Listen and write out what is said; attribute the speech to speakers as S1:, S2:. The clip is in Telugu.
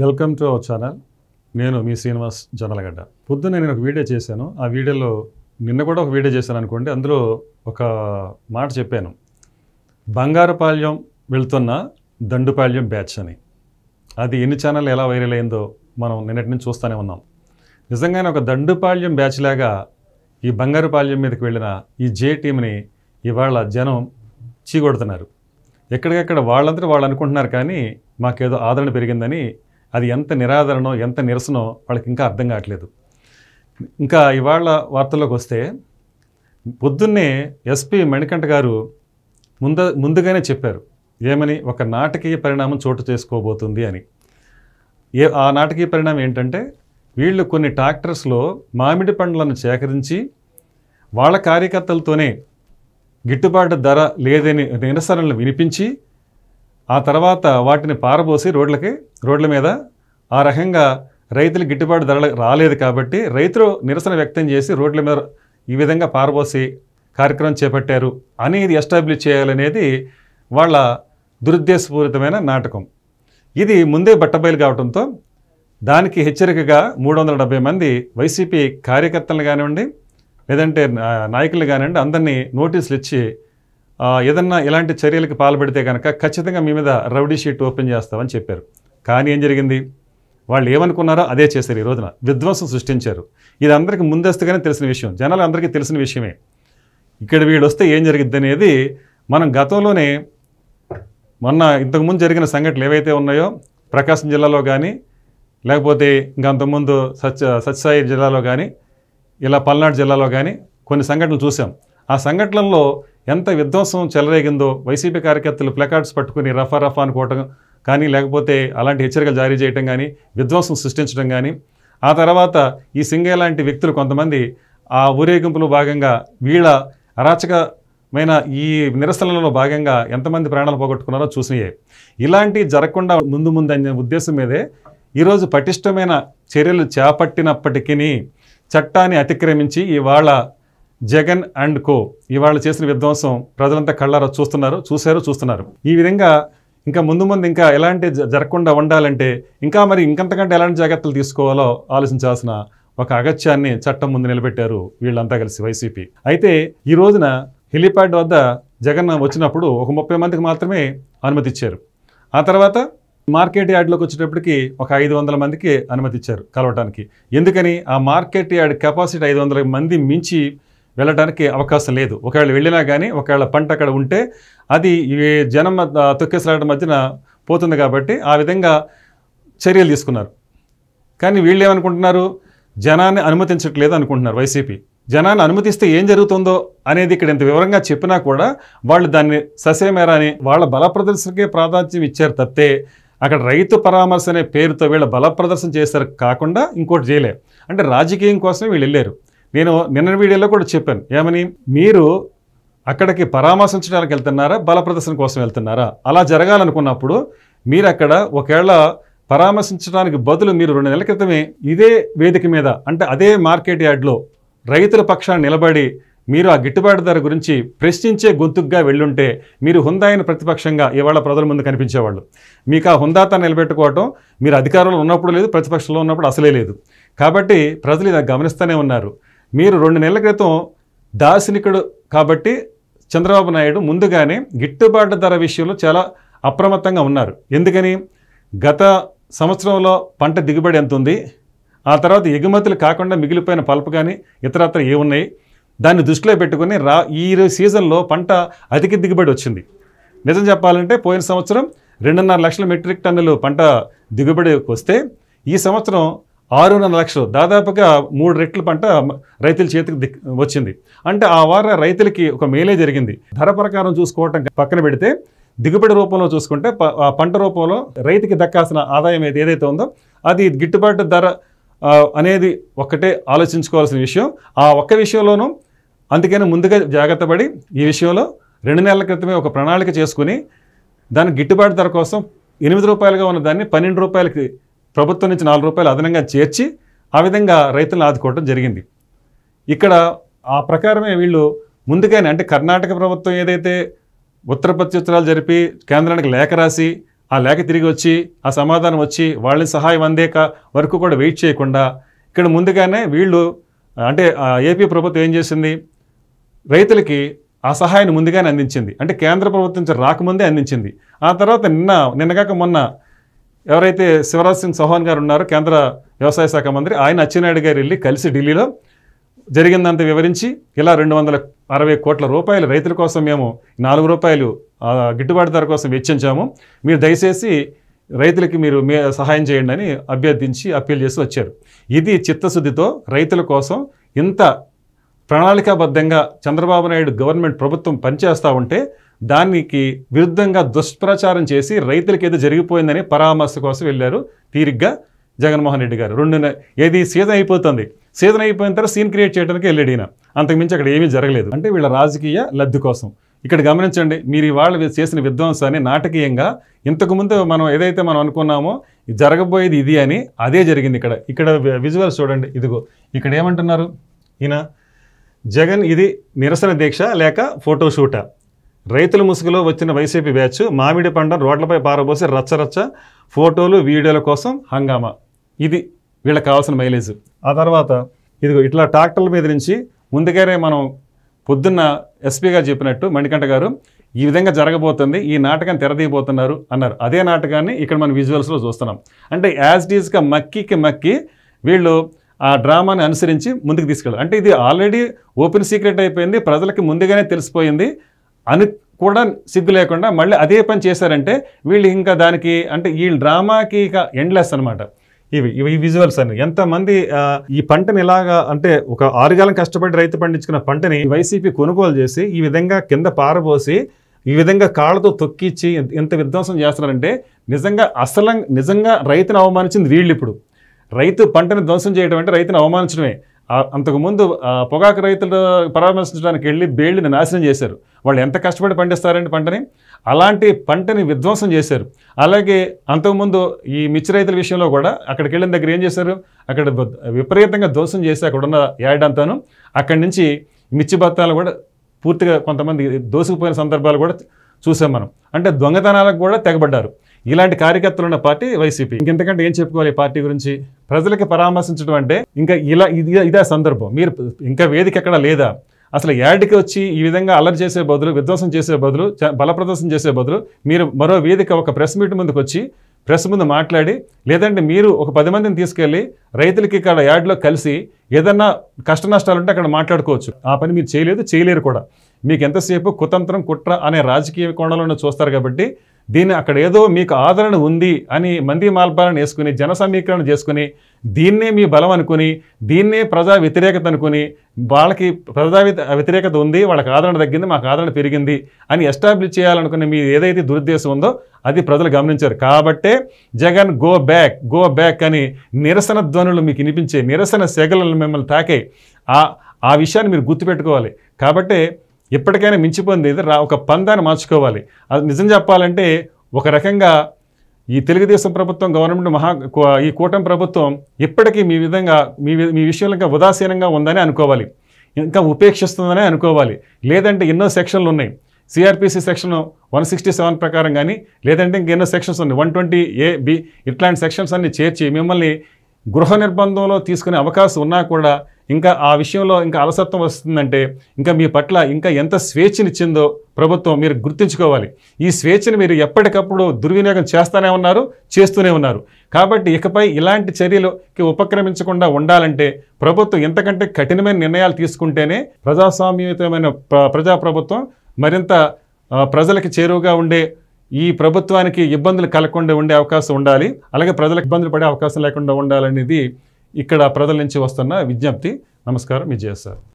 S1: Welcome to our channel. నేను మీ శ్రీనివాస్ జొన్నలగడ్డ. పొద్దున్న నేను ఒక వీడియో చేశాను. ఆ వీడియోలో నిన్న కూడా ఒక వీడియో చేశాను అనుకోండి. అందులో ఒక మాట చెప్పాను, బంగారుపాళ్యం వెళ్తున్న దండుపాళ్యం బ్యాచ్ అని. అది ఎన్ని ఛానల్ ఎలా వైరల్ అయిందో మనం నిన్నటి నుంచి చూస్తూనే ఉన్నాం. నిజంగానే ఒక దండుపాళ్యం బ్యాచ్ లాగా ఈ బంగారుపాళ్యం మీదకి వెళ్ళిన ఈ జే టీంని ఇవాళ జనం చీకొడుతున్నారు. ఎక్కడికెక్కడ వాళ్ళంతా వాళ్ళు అనుకుంటున్నారు, కానీ మాకేదో ఆదరణ పెరిగిందని. అది ఎంత నిరాదరణో ఎంత నిరసనో వాళ్ళకి ఇంకా అర్థం కావట్లేదు. ఇంకా ఇవాళ వార్తల్లోకి వస్తే, పొద్దున్నే ఎస్పీ మణికంఠ గారు ముందుగానే చెప్పారు ఏమని, ఒక నాటకీయ పరిణామం చోటు చేసుకోబోతుంది అని. ఆ నాటకీయ పరిణామం ఏంటంటే, వీళ్ళు కొన్ని ట్రాక్టర్స్లో మామిడి పండ్లను సేకరించి వాళ్ళ కార్యకర్తలతోనే గిట్టుబాటు ధర లేదని నిరసనలు వినిపించి, ఆ తర్వాత వాటిని పారబోసి రోడ్ల మీద ఆ రకంగా రైతులు గిట్టుబాటు ధర రాలేదు కాబట్టి రైతులు నిరసన వ్యక్తం చేసి రోడ్ల మీద ఈ విధంగా పారబోసి కార్యక్రమం చేపట్టారు అనేది ఎస్టాబ్లిష్ చేయాలనేది వాళ్ళ దురుద్దేశపూరితమైన నాటకం. ఇది ముందే బట్టబయలు కావడంతో దానికి హెచ్చరికగా 370 మంది వైసీపీ కార్యకర్తలు కానివ్వండి, లేదంటే నాయకులు కానివ్వండి, అందరినీ నోటీసులు ఇచ్చి ఏదన్నా ఇలాంటి చర్యలకు పాల్పడితే కనుక ఖచ్చితంగా మీ మీద రౌడీ షీట్ ఓపెన్ చేస్తామని చెప్పారు. కానీ ఏం జరిగింది, వాళ్ళు ఏమనుకున్నారో అదే చేశారు. ఈ రోజున విధ్వంసం సృష్టించారు. ఇది అందరికీ ముందస్తుగానే తెలిసిన విషయం, జనాలు అందరికీ తెలిసిన విషయమే. ఇక్కడ వీళ్ళు వస్తే ఏం జరిగిద్ది అనేది మనం గతంలోనే మొన్న ఇంతకుముందు జరిగిన సంఘటనలు ఏవైతే ఉన్నాయో ప్రకాశం జిల్లాలో కానీ, లేకపోతే ఇంకా అంతకుముందు సత్యసాయి జిల్లాలో కానీ, ఇలా పల్నాడు జిల్లాలో కానీ కొన్ని సంఘటనలు చూసాం. ఆ సంఘటనల్లో ఎంత విధ్వంసం చెలరేగిందో, వైసీపీ కార్యకర్తలు ప్లకార్డ్స్ పట్టుకుని రఫా అనుకోవటం కానీ, లేకపోతే అలాంటి హెచ్చరికలు జారీ చేయటం కానీ, విధ్వంసం సృష్టించడం కానీ, ఆ తర్వాత ఈ సింగయ్య లాంటి వ్యక్తులు కొంతమంది ఆ ఊరేగింపులో భాగంగా వీళ్ళ అరాచకమైన ఈ నిరసనలలో భాగంగా ఎంతమంది ప్రాణాలు పోగొట్టుకున్నారో చూసినాయే. ఇలాంటి జరగకుండా ముందు అనే ఉద్దేశం మీదే ఈరోజు పటిష్టమైన చర్యలు చేపట్టినప్పటికీ చట్టాన్ని అతిక్రమించి ఇవాళ జగన్ అండ్ కో ఇవాళ చేసిన విధ్వంసం ప్రజలంతా కళ్ళారా చూస్తున్నారు. ఈ విధంగా ఇంకా ముందు ఇంకా ఎలాంటి జరగకుండా ఉండాలంటే ఇంకంతకంటే ఎలాంటి జాగ్రత్తలు తీసుకోవాలో ఆలోచించాల్సిన ఒక అగత్యాన్ని చట్టం ముందు నిలబెట్టారు వీళ్ళంతా కలిసి వైసీపీ. అయితే ఈ రోజున హెలిప్యాడ్ వద్ద జగన్ వచ్చినప్పుడు ఒక 30 మందికి మాత్రమే అనుమతి ఇచ్చారు. ఆ తర్వాత మార్కెట్ యార్డ్లోకి వచ్చేటప్పటికి ఒక 500 మందికి అనుమతి ఇచ్చారు కలవటానికి. ఎందుకని, ఆ మార్కెట్ యార్డ్ కెపాసిటీ 500 మంది మించి వెళ్ళడానికి అవకాశం లేదు. ఒకవేళ వెళ్ళినా కానీ ఒకవేళ పంట అక్కడ ఉంటే అది జనం తొక్కేసలాడడం మధ్యన పోతుంది కాబట్టి ఆ విధంగా చర్యలు తీసుకున్నారు. కానీ వీళ్ళు ఏమనుకుంటున్నారు, జనాన్ని అనుమతించట్లేదు అనుకుంటున్నారు వైసీపీ. జనాన్ని అనుమతిస్తే ఏం జరుగుతుందో అనేది ఇక్కడ ఇంత వివరంగా చెప్పినా కూడా వాళ్ళు దాన్ని ససేమేరా అని వాళ్ళ బల ప్రదర్శనకే ప్రాధాన్యం ఇచ్చారు తప్పితే, అక్కడ రైతు పరామర్శ అనే పేరుతో వీళ్ళ బల ప్రదర్శన చేశారు కాకుండా ఇంకోటి చేయలే. అంటే రాజకీయం కోసమే వీళ్ళు వెళ్ళారు. నేను నిన్న వీడియోలో కూడా చెప్పాను ఏమని, మీరు అక్కడికి పరామర్శించడానికి వెళ్తున్నారా, బల ప్రదర్శన కోసం వెళ్తున్నారా? అలా జరగాలనుకున్నప్పుడు మీరు అక్కడ ఒకవేళ పరామర్శించడానికి బదులు మీరు 2 నెలల క్రితమే ఇదే వేదిక మీద, అంటే అదే మార్కెట్ యార్డ్లో రైతుల పక్షాన్ని నిలబడి మీరు ఆ గిట్టుబాటు ధర గురించి ప్రశ్నించే గొంతుగ్గా వెళ్ళుంటే మీరు హుందాయిన ప్రతిపక్షంగా ఇవాళ ప్రజల ముందు కనిపించేవాళ్ళు. మీకు ఆ హుందాతాన్ని నిలబెట్టుకోవటం మీరు అధికారంలో ఉన్నప్పుడు లేదు, ప్రతిపక్షంలో ఉన్నప్పుడు అసలే లేదు. కాబట్టి ప్రజలు ఇది గమనిస్తూనే ఉన్నారు. మీరు 2 నెలల క్రితం దార్శనికుడు కాబట్టి చంద్రబాబు నాయుడు ముందుగానే గిట్టుబాటు ధర విషయంలో చాలా అప్రమత్తంగా ఉన్నారు. ఎందుకని, గత సంవత్సరంలో పంట దిగుబడి ఎంత ఉంది, ఆ తర్వాత ఎగుమతులు కాకుండా మిగిలిపోయిన పల్పు కానీ ఇతరత్ర ఏమున్నాయి, దాన్ని దృష్టిలో పెట్టుకుని ఈ సీజన్లో పంట అధిక దిగుబడి వచ్చింది. నిజం చెప్పాలంటే పోయిన సంవత్సరం 2.5 లక్షల మెట్రిక్ టన్నులు పంట దిగుబడి వస్తే ఈ సంవత్సరం 6.5 లక్షలు, దాదాపుగా 3 రెట్ల పంట రైతుల చేతికి వచ్చింది. అంటే ఆ వార రైతులకి ఒక మేలే జరిగింది. ధర ప్రకారం చూసుకోవటం పక్కన పెడితే దిగుబడి రూపంలో చూసుకుంటే ఆ పంట రూపంలో రైతుకి దక్కాల్సిన ఆదాయం ఏదైతే ఉందో అది గిట్టుబాటు ధర అనేది ఒక్కటే ఆలోచించుకోవాల్సిన విషయం. ఆ ఒక్క విషయంలోనూ అందుకని ముందుగా జాగ్రత్త పడి ఈ విషయంలో 2 నెలల క్రితమే ఒక ప్రణాళిక చేసుకుని దాని గిట్టుబాటు ధర కోసం 8 రూపాయలుగా ఉన్న దాన్ని 12 రూపాయలకి ప్రభుత్వం నుంచి 4 రూపాయలు అదనంగా చేర్చి ఆ విధంగా రైతులను ఆదుకోవడం జరిగింది. ఇక్కడ ఆ ప్రకారమే వీళ్ళు ముందుగానే, అంటే కర్ణాటక ప్రభుత్వం ఏదైతే ఉత్తర ప్రత్యుత్తరాలు జరిపి కేంద్రానికి లేఖ రాసి ఆ లేఖ తిరిగి వచ్చి ఆ సమాధానం వచ్చి వాళ్ళని సహాయం అందేక వరకు కూడా వెయిట్ చేయకుండా ఇక్కడ ముందుగానే వీళ్ళు అంటే ఏపీ ప్రభుత్వం ఏం చేసింది, రైతులకి ఆ సహాయాన్ని ముందుగానే అందించింది. అంటే కేంద్ర ప్రభుత్వం నుంచి రాకముందే అందించింది. ఆ తర్వాత నిన్నగాక మొన్న ఎవరైతే శివరాజ్ సింగ్ చౌహాన్ గారు ఉన్నారో కేంద్ర వ్యవసాయ శాఖ మంత్రి, ఆయన అచ్చెన్నాయుడు గారు వెళ్ళి కలిసి ఢిల్లీలో జరిగిందంత వివరించి ఇలా 260 కోట్ల రూపాయలు రైతుల కోసం మేము 4 రూపాయలు గిట్టుబాటు ధర కోసం వెచ్చించాము, మీరు దయచేసి రైతులకి మీరు సహాయం చేయండి అని అభ్యర్థించి అప్పీల్ చేసి వచ్చారు. ఇది చిత్తశుద్ధితో రైతుల కోసం ఇంత ప్రణాళికాబద్ధంగా చంద్రబాబు నాయుడు గవర్నమెంట్ ప్రభుత్వం పనిచేస్తూ ఉంటే దానికి విరుద్ధంగా దుష్ప్రచారం చేసి రైతులకి ఏదో జరిగిపోయిందని పరామర్శ కోసం వెళ్ళారు తీరిగ్గా జగన్మోహన్ రెడ్డి గారు. ఏది సీజన్ అయిపోతుంది, సీజన్ అయిపోయిన తర్వాత సీన్ క్రియేట్ చేయడానికి వెళ్ళాడు ఈయన. అంతకుమించి అక్కడ ఏమీ జరగలేదు. అంటే వీళ్ళ రాజకీయ లబ్ధి కోసం. ఇక్కడ గమనించండి, మీరు ఇవాళ చేసిన విధ్వంసాన్ని నాటకీయంగా ఇంతకుముందు మనం ఏదైతే మనం అనుకున్నామో జరగబోయేది ఇది అని అదే జరిగింది. ఇక్కడ విజువల్స్ చూడండి. ఇదిగో ఇక్కడ ఏమంటున్నారు ఈయన, జగన్ ఇది నిరసన దీక్ష లేక ఫోటోషూటా, రైతుల ముసుగులో వచ్చిన వైసీపీ బ్యాచ్ మామిడి పంటను రోడ్లపై పారబోసి రచ్చరచ్చ ఫోటోలు వీడియోల కోసం హంగామా. ఇది వీళ్ళకి కావాల్సిన మైలేజ్. ఆ తర్వాత ఇదిగో ఇట్లా ట్రాక్టర్ల మీద నుంచి ముందుగానే మనం పొద్దున్న ఎస్పీ గారు చెప్పినట్టు మణికంఠ గారు ఈ విధంగా జరగబోతుంది, ఈ నాటకాన్ని తెరదీయబోతున్నారు అన్నారు. అదే నాటకాన్ని ఇక్కడ మనం విజువల్స్లో చూస్తున్నాం. అంటే యాజ్ డీజ్గా మక్కి వీళ్ళు ఆ డ్రామాని అనుసరించి ముందుకు తీసుకెళ్ళారు. అంటే ఇది ఆల్రెడీ ఓపెన్ సీక్రెట్ అయిపోయింది, ప్రజలకి ముందుగానే తెలిసిపోయింది అని కూడా సిగ్గు లేకుండా మళ్ళీ అదే పని చేశారంటే వీళ్ళు ఇంకా దానికి అంటే ఈ డ్రామాకి ఇక ఎండ్లెస్ అనమాట. ఇవి విజువల్స్ అన్ని ఎంతమంది ఈ పంటని ఇలాగా అంటే ఒక 6 కాలం కష్టపడి రైతు పండించుకున్న పంటని వైసీపీ కొనుగోలు చేసి ఈ విధంగా కింద పారబోసి ఈ విధంగా కాళ్ళతో తొక్కిచ్చి ఎంత విధ్వంసం చేస్తున్నారంటే నిజంగా రైతును అవమానించింది వీళ్ళు. ఇప్పుడు రైతు పంటని ధ్వంసం చేయడం అంటే రైతును అవమానించడమే. అంతకుముందు పొగాకు రైతులు పరామర్శించడానికి వెళ్ళి బేళ్ళని నాశనం చేశారు. వాళ్ళు ఎంత కష్టపడి పండిస్తారండి పంటని, అలాంటి పంటని విధ్వంసం చేశారు. అలాగే అంతకుముందు ఈ మిర్చి రైతుల విషయంలో కూడా అక్కడికి వెళ్ళిన దగ్గర ఏం చేశారు, అక్కడ విపరీతంగా ధ్వంసం చేసి అక్కడ ఉన్న యార్డ్ అంతాను అక్కడి నుంచి మిర్చి బత్తాలు కూడా పూర్తిగా కొంతమంది దోసుకుపోయిన సందర్భాలు కూడా చూసాం మనం. అంటే దొంగతనాలకు కూడా తెగబడ్డారు. ఇలాంటి కార్యకర్తలు ఉన్న పార్టీ వైసీపీ. ఇంకెంతకంటే ఏం చెప్పుకోవాలి ఈ పార్టీ గురించి? ప్రజలకి పరామర్శించడం అంటే ఇంకా ఇదే సందర్భం. మీరు ఇంకా వేదిక ఎక్కడా లేదా? అసలు యాడ్కి వచ్చి ఈ విధంగా అల్లరి చేసే బదులు, విధ్వంసం చేసే బదులు, బల ప్రదర్శన చేసే బదులు మీరు మరో వేదిక ఒక ప్రెస్ మీట్ ముందుకు వచ్చి ప్రెస్ ముందు మాట్లాడి, లేదంటే మీరు ఒక 10 మందిని తీసుకెళ్ళి రైతులకి ఇక్కడ యార్డ్లో కలిసి ఏదన్నా కష్ట నష్టాలు ఉంటే అక్కడ మాట్లాడుకోవచ్చు. ఆ పని మీరు చేయలేరు కూడా. మీకు ఎంతసేపు కుతంత్రం, కుట్ర అనే రాజకీయ కోణంలోనే చూస్తారు. కాబట్టి దీన్ని అక్కడ ఏదో మీకు ఆదరణ ఉంది అని మంది మాల్పాలను వేసుకుని జన సమీకరణ చేసుకుని దీన్నే మీ బలం అనుకుని దీన్నే ప్రజా వ్యతిరేకత అనుకుని వాళ్ళకి ప్రజా వ్యతిరేకత ఉంది, వాళ్ళకి ఆదరణ తగ్గింది, మాకు ఆదరణ పెరిగింది అని ఎస్టాబ్లిష్ చేయాలనుకునే మీ ఏదైతే దురుద్దేశం ఉందో అది ప్రజలు గమనించారు. కాబట్టే జగన్ గో బ్యాక్ అని నిరసన ధ్వనులు మీకు వినిపించే నిరసన సెగలను మిమ్మల్ని తాకే ఆ విషయాన్ని మీరు గుర్తుపెట్టుకోవాలి. కాబట్టే ఎప్పటికైనా మించిపోయింది ఒక పందాన్ని మార్చుకోవాలి. అది నిజం చెప్పాలంటే ఒక రకంగా ఈ తెలుగుదేశం ప్రభుత్వం గవర్నమెంట్ ఈ కూటమి ప్రభుత్వం ఇప్పటికీ మీ విషయంలో ఇంకా ఉదాసీనంగా ఉందని అనుకోవాలి, ఇంకా ఉపేక్షిస్తుందని అనుకోవాలి. లేదంటే ఎన్నో సెక్షన్లు ఉన్నాయి. సిఆర్పిసి సెక్షన్ 167 ప్రకారం కానీ లేదంటే ఇంకెన్నో సెక్షన్స్ ఉన్నాయి, 120A, B ఇట్లాంటి సెక్షన్స్ అన్ని చేర్చి మిమ్మల్ని గృహ నిర్బంధంలో తీసుకునే అవకాశం ఉన్నా కూడా ఇంకా ఆ విషయంలో ఇంకా అలసత్వం వస్తుందంటే ఇంకా మీ పట్ల ఇంకా ఎంత స్వేచ్ఛనిచ్చిందో ప్రభుత్వం మీరు గుర్తుంచుకోవాలి. ఈ స్వేచ్ఛను మీరు ఎప్పటికప్పుడు దుర్వినియోగం చేస్తూనే ఉన్నారు. కాబట్టి ఇకపై ఇలాంటి చర్యలకి ఉపక్రమించకుండా ఉండాలంటే ప్రభుత్వం ఎంతకంటే కఠినమైన నిర్ణయాలు తీసుకుంటేనే ప్రజాస్వామ్యయుతమైన ప్రజాప్రభుత్వం మరింత ప్రజలకి చేరువుగా ఉండే ఈ ప్రభుత్వానికి ఇబ్బందులు కలగకుండా ఉండే అవకాశం ఉండాలి. అలాగే ప్రజలకు ఇబ్బందులు పడే అవకాశం లేకుండా ఉండాలనేది ఇక్కడ ప్రజల నుంచి వస్తున్న విజ్ఞప్తి. నమస్కారం, విజయ్ సార్.